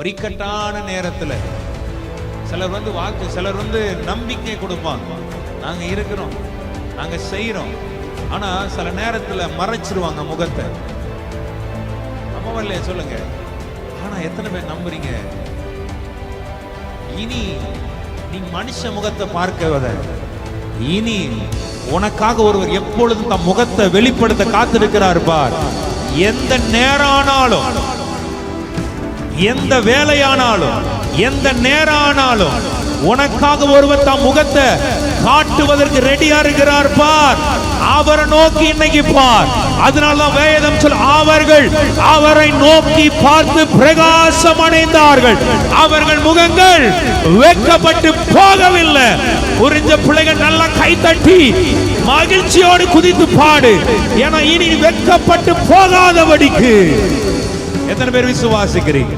ஒரு இக்கட்டான நேரத்துல சிலர் சிலர் நம்பிக்கை கொடுப்பாங்க, நாங்க இருக்கிறோம், நாங்க செய்யறோம். ஆனா சில நேரத்துல மறைச்சிருவாங்க முகத்தை. இல்லையா சொல்லுங்க. ஆனா எத்தனை பேர் நம்புறீங்க? இனி நீ மனுஷ முகத்தை பார்க்கவத, இனி உனக்காக ஒருவர் எப்பொழுதும் தம் முகத்தை வெளிப்படுத்த காத்திருக்கிறார் பார். எந்த நேரம் ஆனாலும், எந்த வேலையானாலும், எந்த நேரம் ஆனாலும் உனக்காக ஒருவர் தம் முகத்தை காட்டுவதற்கு ரெடியா இருக்கிறார் பார். அவரை நோக்கி இன்னைக்கு பார். அதனாலதான் வேதம் சொல்ல, அவர்கள் அவரை நோக்கி பார்த்து பிரகாசம் அடைந்தார்கள், அவர்கள் முகங்கள் வெட்கப்பட்டு போகவில்லை. புரிஞ்ச பிள்ளைகள் நல்லா கைத்தட்டி மகிழ்ச்சியோடு குதித்து பாடு. ஏன்னா இனி வெட்கப்பட்டு போகாதபடிக்கு. எத்தனை பேர் விசுவாசிக்கிறீங்க?